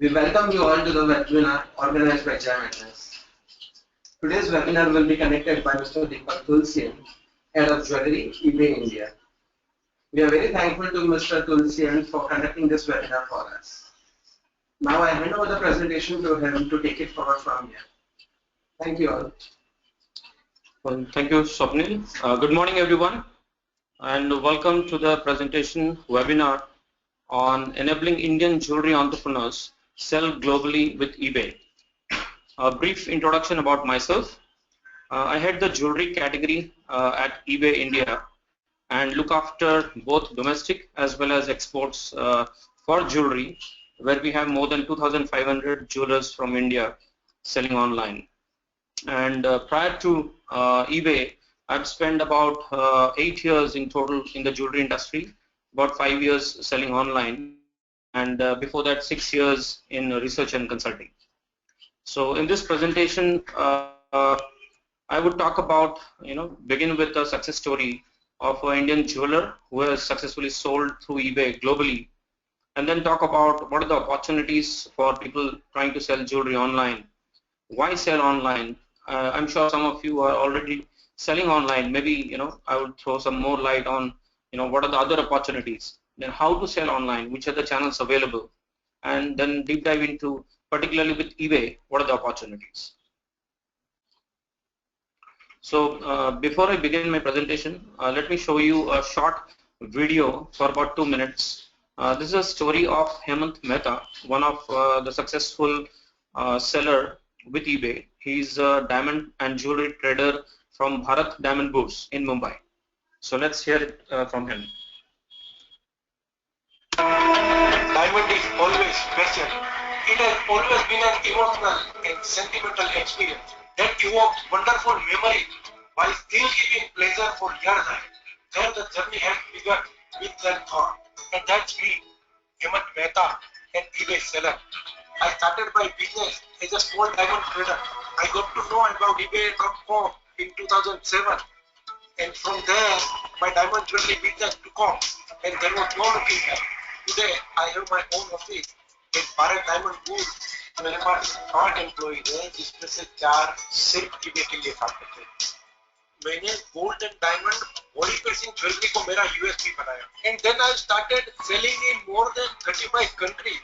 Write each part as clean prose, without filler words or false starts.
We welcome you all to the webinar organized by GemAtlas. Today's webinar will be conducted by Mr. Deepak Tulsian, Head of Jewellery, eBay India. We are very thankful to Mr. Tulsian for conducting this webinar for us. Now I hand over the presentation to him to take it forward from here. Thank you all. Well, thank you, Swapnil. Good morning, everyone, and welcome to the presentation webinar on enabling Indian jewelry entrepreneurs sell globally with eBay. A brief introduction about myself. I head the jewelry category at eBay India and look after both domestic as well as exports for jewelry, where we have more than 2,500 jewelers from India selling online. And prior to eBay, I've spent about 8 years in total in the jewelry industry, about 5 years selling online, and before that 6 years in research and consulting. So in this presentation, I would talk about, begin with a success story of an Indian jeweler who has successfully sold through eBay globally, and then talk about what are the opportunities for people trying to sell jewelry online. Why sell online? I'm sure some of you are already selling online. Maybe I would throw some more light on what are the other opportunities. Then how to sell online, which are the channels available, and then deep dive into particularly with eBay, what are the opportunities. So before I begin my presentation, let me show you a short video for about 2 minutes. This is a story of Hemant Mehta, one of the successful seller with eBay. He's a diamond and jewelry trader from Bharat Diamond Booths in Mumbai. So let's hear it from him. Diamond is always special. It has always been an emotional and sentimental experience that evokes wonderful memories while still giving pleasure for years ahead. There the journey has begun with that thought. And that's me, Hemant Mehta, an eBay seller. I started my business as a small diamond trader. I got to know about eBay.com in 2007, and from there my diamond jewelry business took off, and there was no looking back. Today I have my own office in Bharat Diamond Booth. मेरे पास 8 employees हैं जिसमें से 4 सिर्फ eBay के लिए काम करते हैं. मैंने gold and diamond body piercing jewellery को मेरा यूएसपी बनाया. And then I started selling in more than 35 countries.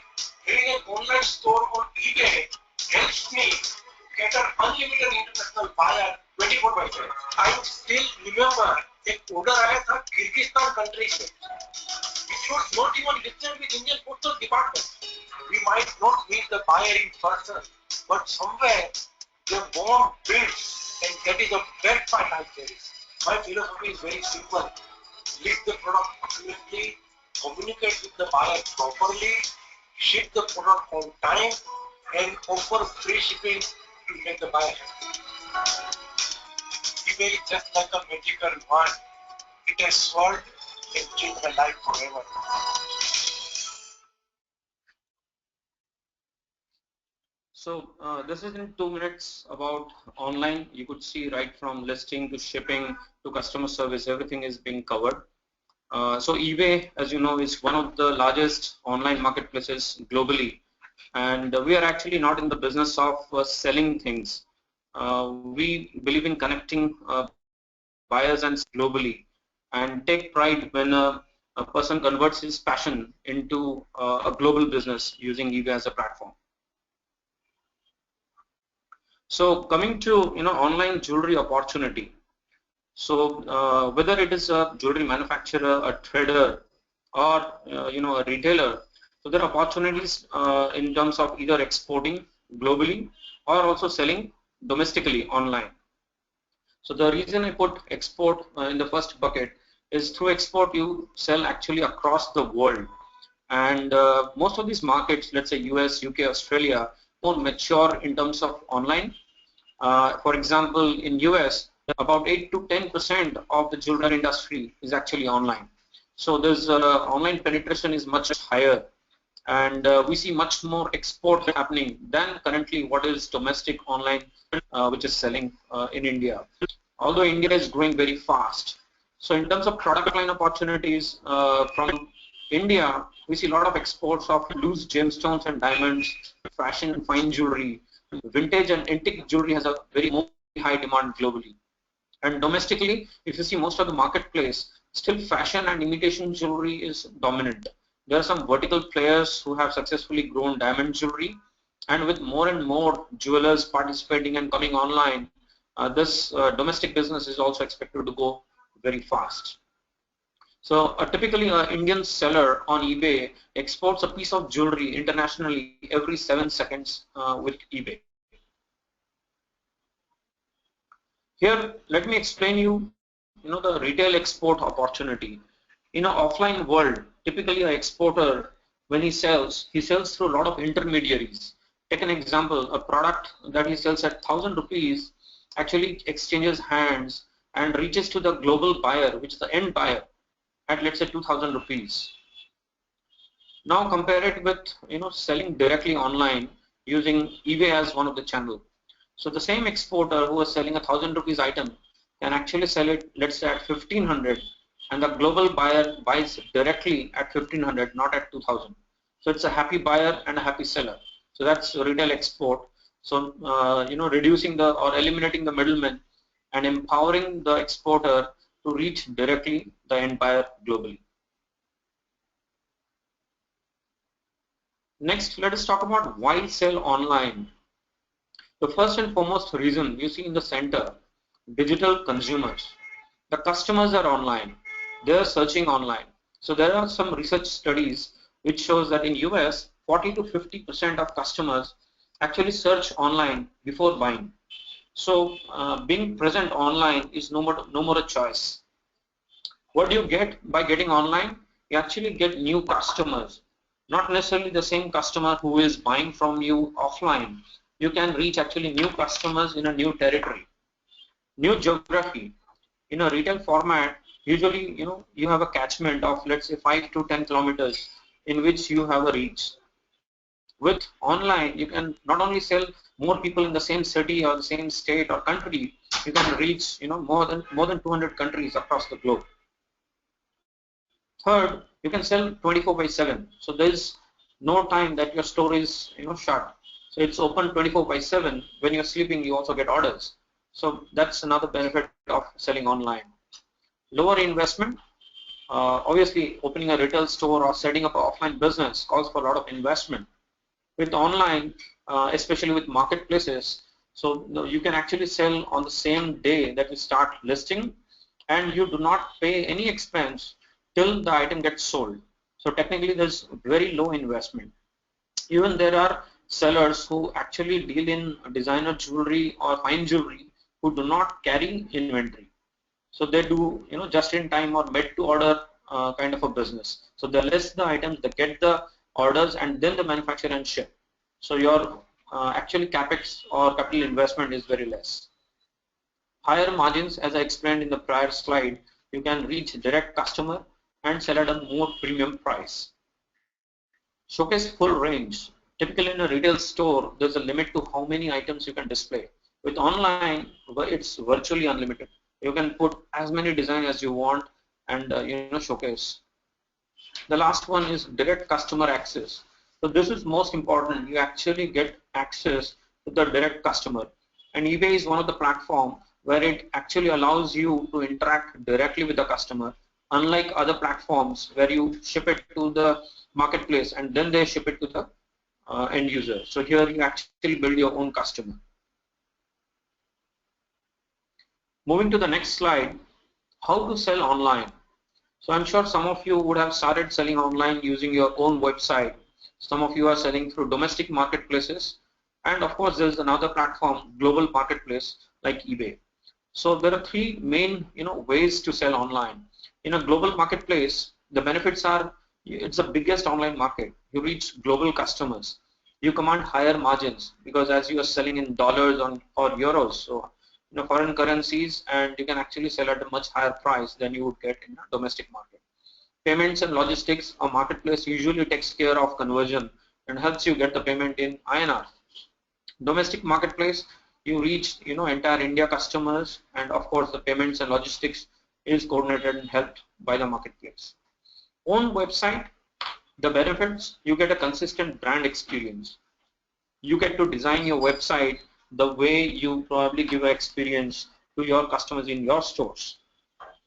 Having an online store on eBay helps me cater unlimited international buyer 24/7. I still remember एक order आया था Kyrgyzstan country से, which was not even listed with Indian Postal Department. We might not meet the buyer in person, but somewhere the bond builds, and that is a best part I cherish. My philosophy is very simple: list the product accurately, communicate with the buyer properly, ship the product on time, and offer free shipping to make the buyer happy. eBay is just like a magical wand. It has solved and changed my life forever. So this is in 2 minutes about online. You could see right from listing to shipping to customer service, everything is being covered. So eBay, as you know, is one of the largest online marketplaces globally, and we are actually not in the business of selling things. We believe in connecting buyers and globally, and take pride when a person converts his passion into a global business using eBay as a platform. So coming to online jewelry opportunity. So whether it is a jewelry manufacturer, a trader, or a retailer, so there are opportunities in terms of either exporting globally or also selling domestically online. So the reason I put export in the first bucket is through export you sell actually across the world, and most of these markets, let's say US, UK, Australia, more mature in terms of online. For example, in US, about 8 to 10% of the jewelry industry is actually online. So there's online penetration is much higher, and we see much more export happening than currently what is domestic online, which is selling in India. Although India is growing very fast. So in terms of product line opportunities, from India, we see a lot of exports of loose gemstones and diamonds, fashion and fine jewelry. Vintage and antique jewelry has a very high demand globally. And domestically, if you see most of the marketplace, still fashion and imitation jewelry is dominant. There are some vertical players who have successfully grown diamond jewelry, and with more and more jewelers participating and coming online, this domestic business is also expected to go very fast. So typically an Indian seller on eBay exports a piece of jewelry internationally every 7 seconds with eBay. Here, let me explain you the retail export opportunity. In an offline world, typically an exporter, when he sells through a lot of intermediaries. Take an example, a product that he sells at 1,000 rupees actually exchanges hands and reaches to the global buyer, which is the end buyer, at let's say 2,000 rupees. Now compare it with selling directly online using eBay as one of the channel. So the same exporter who is selling a 1,000 rupees item can actually sell it, let's say, at 1,500, and the global buyer buys directly at 1,500, not at 2,000. So it's a happy buyer and a happy seller. So that's retail export. So reducing or eliminating the middleman and empowering the exporter to reach directly the end buyer globally. Next, let us talk about why sell online. The first and foremost reason you see in the center, digital consumers. The customers are online. They are searching online. So there are some research studies which shows that in US, 40 to 50% of customers actually search online before buying. So being present online is no more a choice. What do you get by getting online? You actually get new customers. Not necessarily the same customer who is buying from you offline. You can reach actually new customers in a new territory, new geography. In a retail format, usually you have a catchment of, let's say, 5 to 10 kilometers in which you have a reach. With online, you can not only sell more people in the same city or the same state or country, you can reach more than 200 countries across the globe. Third, you can sell 24/7. So there is no time that your store is shut. So it's open 24/7. When you're sleeping, you also get orders. So that's another benefit of selling online. Lower investment. Obviously, opening a retail store or setting up an offline business calls for a lot of investment. With online, especially with marketplaces, so you can actually sell on the same day that you start listing, and you do not pay any expense till the item gets sold. So technically, there's very low investment. Even there are sellers who actually deal in designer jewelry or fine jewelry who do not carry inventory. So they do just in time or made to order kind of a business. So they list the items, they get the orders, and then they manufacture and ship. So your actually capex or capital investment is very less. Higher margins, as I explained in the prior slide, you can reach direct customer and sell at a more premium price. Showcase full range. Typically in a retail store, there's a limit to how many items you can display. With online, it's virtually unlimited. You can put as many designs as you want and showcase. The last one is direct customer access. So this is most important. You actually get access to the direct customer. And eBay is one of the platforms where it actually allows you to interact directly with the customer, unlike other platforms where you ship it to the marketplace and then they ship it to the end user. So here you actually build your own customer. Moving to the next slide, how to sell online. So I'm sure some of you would have started selling online using your own website. Some of you are selling through domestic marketplaces, and of course there's another platform, global marketplace like eBay. So there are three main ways to sell online. In a global marketplace, the benefits are it's the biggest online market. You reach global customers. You command higher margins because as you are selling in dollars or euros, so foreign currencies, and you can actually sell at a much higher price than you would get in a domestic market. Payments and logistics, a marketplace usually takes care of conversion and helps you get the payment in INR. Domestic marketplace, you reach entire India customers, and of course the payments and logistics is coordinated and helped by the marketplace. Own website, The benefits: you get a consistent brand experience. You get to design your website the way you probably give an experience to your customers in your stores.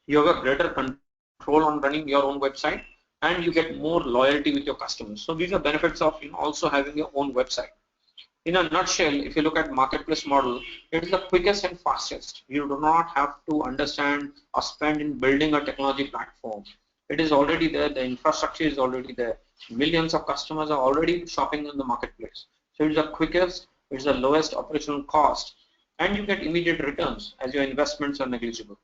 You have a greater control on running your own website, and you get more loyalty with your customers. So these are benefits of also having your own website. In a nutshell, if you look at marketplace model, it is the quickest and fastest. You do not have to understand or spend in building a technology platform. It is already there, the infrastructure is already there. Millions of customers are already shopping in the marketplace. So it's the quickest, it's the lowest operational cost, and you get immediate returns as your investments are negligible.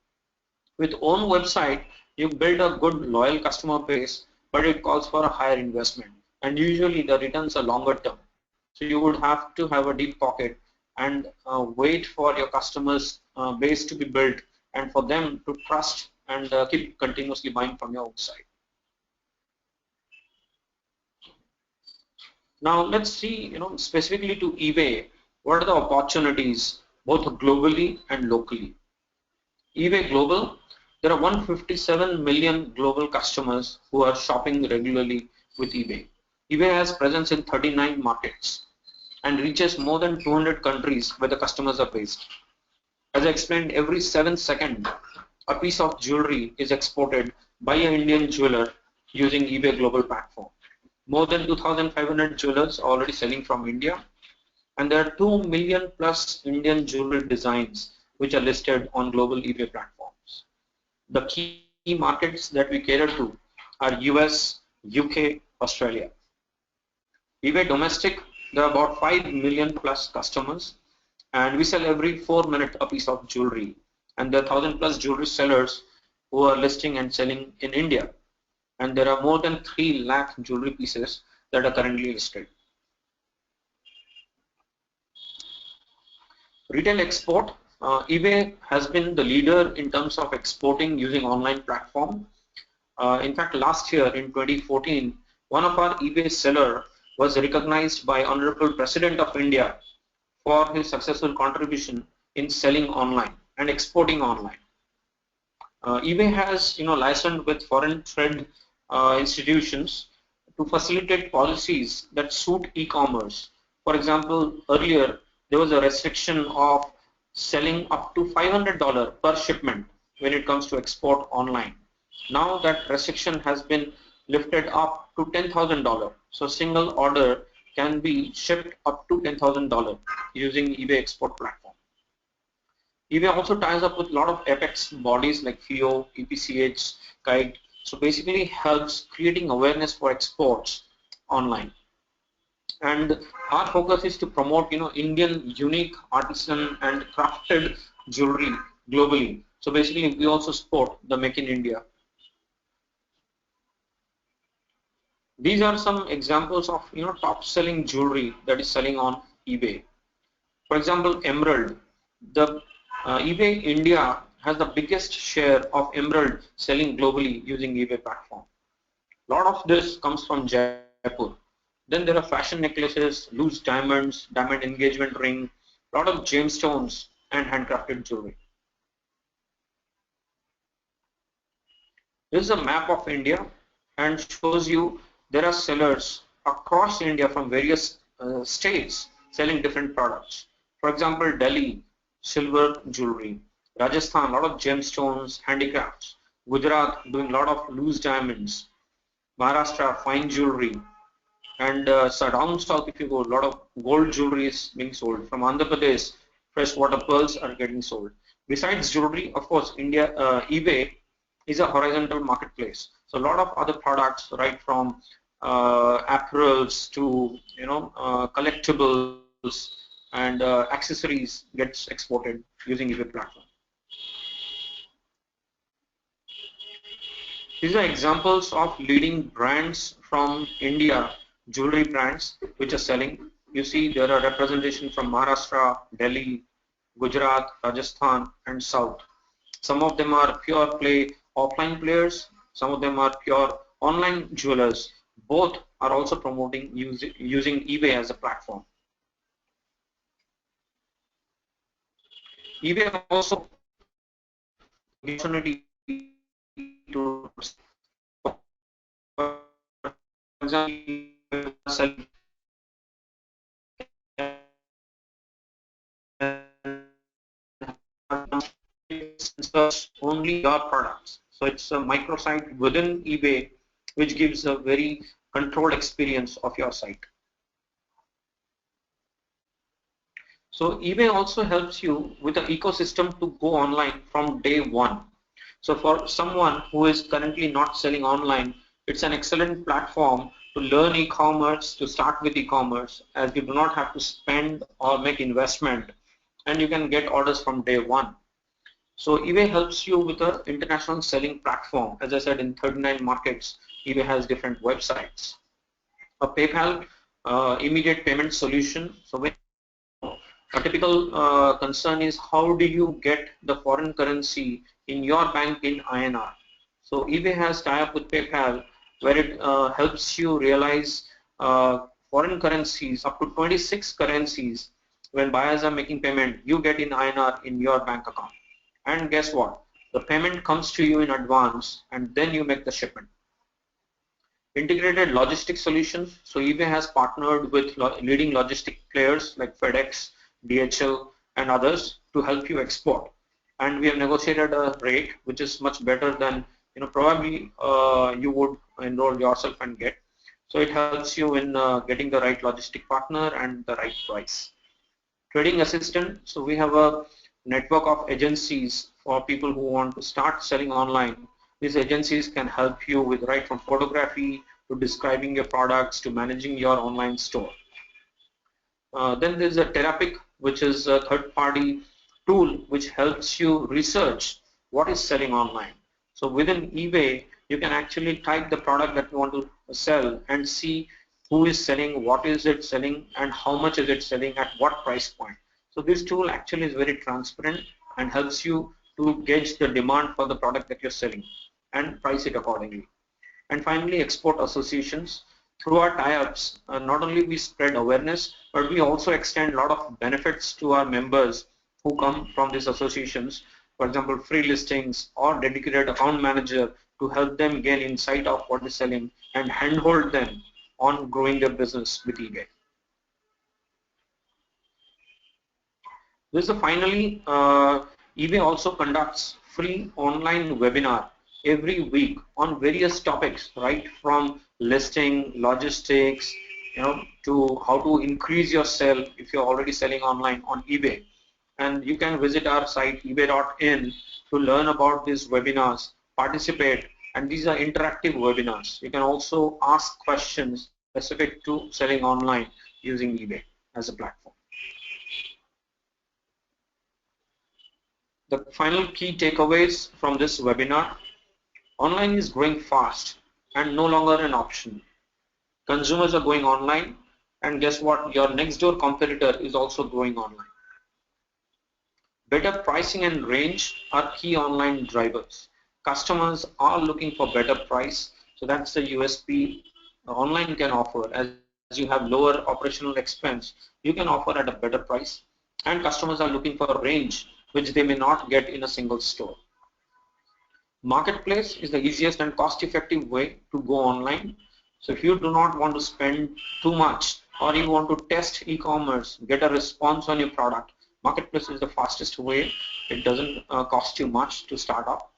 With own website, you build a good loyal customer base, but it calls for a higher investment, and usually the returns are longer term. So you would have to have a deep pocket and wait for your customers base to be built and for them to trust and keep continuously buying from your website. Now let's see, specifically to eBay, what are the opportunities both globally and locally. eBay Global, there are 157 million global customers who are shopping regularly with eBay. eBay has presence in 39 markets and reaches more than 200 countries where the customers are based. As I explained, every 7 seconds, a piece of jewelry is exported by an Indian jeweler using eBay Global platform. More than 2,500 jewelers are already selling from India, and there are 2 million plus Indian jewelry designs which are listed on global eBay platforms. The key markets that we cater to are US, UK, Australia. eBay domestic, there are about 5 million plus customers, and we sell every 4 minutes a piece of jewelry, and there are 1,000 plus jewelry sellers who are listing and selling in India, and there are more than 3 lakh jewelry pieces that are currently listed. Retail export, eBay has been the leader in terms of exporting using online platform. In fact, last year in 2014, one of our eBay seller was recognized by Honorable President of India for his successful contribution in selling online and exporting online. eBay has licensed with foreign trade institutions to facilitate policies that suit e-commerce. For example, earlier there was a restriction of selling up to $500 per shipment when it comes to export online. Now that restriction has been lifted up to $10,000. So single order can be shipped up to $10,000 using eBay export platform. eBay also ties up with a lot of apex bodies like FIO, EPCH, Kite. So basically helps creating awareness for exports online. And our focus is to promote Indian unique artisan and crafted jewelry globally. So basically we also support the Make in India. These are some examples of top selling jewelry that is selling on eBay. For example, emerald. The eBay India has the biggest share of emerald selling globally using eBay platform. A lot of this comes from Jaipur. Then there are fashion necklaces, loose diamonds, diamond engagement ring, a lot of gemstones and handcrafted jewelry. This is a map of India and shows you there are sellers across India from various states selling different products. For example, Delhi, silver jewelry. Rajasthan, a lot of gemstones, handicrafts. Gujarat, doing a lot of loose diamonds. Maharashtra, fine jewelry. And so down south, if you go, a lot of gold jewelry is being sold. From Andhra Pradesh, freshwater pearls are getting sold. Besides jewelry, of course, eBay is a horizontal marketplace. So a lot of other products, right from apparels to collectibles and accessories, gets exported using eBay platform. These are examples of leading brands from India, jewelry brands which are selling. You see there are representation from Maharashtra, Delhi, Gujarat, Rajasthan and South. Some of them are pure play offline players, some of them are pure online jewelers. Both are also promoting using eBay as a platform. eBay also opportunity to example, selling search only your products. So it's a microsite within eBay which gives a very controlled experience of your site. So eBay also helps you with the ecosystem to go online from day one. So for someone who is currently not selling online, it's an excellent platform to learn e-commerce, to start with e-commerce, as you do not have to spend or make investment, and you can get orders from day one. So eBay helps you with an international selling platform. As I said, in 39 markets, eBay has different websites. A PayPal immediate payment solution. So when a typical concern is how do you get the foreign currency in your bank in INR. So eBay has tie-up with PayPal where it helps you realize foreign currencies, up to 26 currencies. When buyers are making payment, you get in INR in your bank account. And guess what? The payment comes to you in advance and then you make the shipment. Integrated logistic solutions. So eBay has partnered with leading logistic players like FedEx, DHL and others to help you export. And we have negotiated a rate which is much better than probably you would enroll yourself and get. So it helps you in getting the right logistic partner and the right price. Trading assistant. So we have a network of agencies for people who want to start selling online. These agencies can help you with right from photography to describing your products to managing your online store. Then there's a Terapic, which is a third-party tool which helps you research what is selling online. So within eBay, you can actually type the product that you want to sell and see who is selling, what is it selling, and how much is it selling at what price point. So this tool actually is very transparent and helps you to gauge the demand for the product that you're selling and price it accordingly. And finally, export associations. Through our tie-ups, not only we spread awareness, but we also extend a lot of benefits to our members who come from these associations. For example, free listings or dedicated account manager to help them gain insight of what is selling and handhold them on growing their business with eBay. This is finally, eBay also conducts free online webinar every week on various topics, right from listing, logistics, to how to increase your sale if you're already selling online on eBay. And you can visit our site ebay.in to learn about these webinars, participate, and these are interactive webinars. You can also ask questions specific to selling online using eBay as a platform. The final key takeaways from this webinar: online is growing fast and no longer an option. Consumers are going online, and guess what? Your next door competitor is also growing online. Better pricing and range are key online drivers. Customers are looking for better price, so that's the USP online can offer. As you have lower operational expense, you can offer at a better price, and customers are looking for a range which they may not get in a single store. Marketplace is the easiest and cost-effective way to go online. So if you do not want to spend too much, or you want to test e-commerce, get a response on your product, Marketplace is the fastest way. It doesn't cost you much to start up.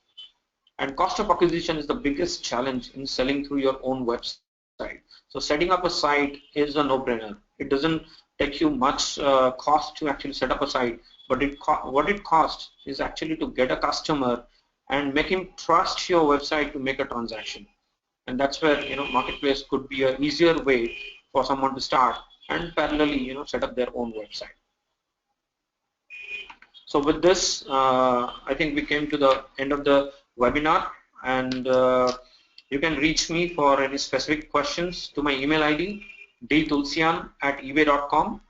And cost of acquisition is the biggest challenge in selling through your own website. So setting up a site is a no-brainer. It doesn't take you much cost to actually set up a site, but what it costs is actually to get a customer and make him trust your website to make a transaction. And that's where Marketplace could be an easier way for someone to start and parallelly set up their own website. So with this, I think we came to the end of the webinar, and you can reach me for any specific questions to my email ID dtulsian@ebay.com,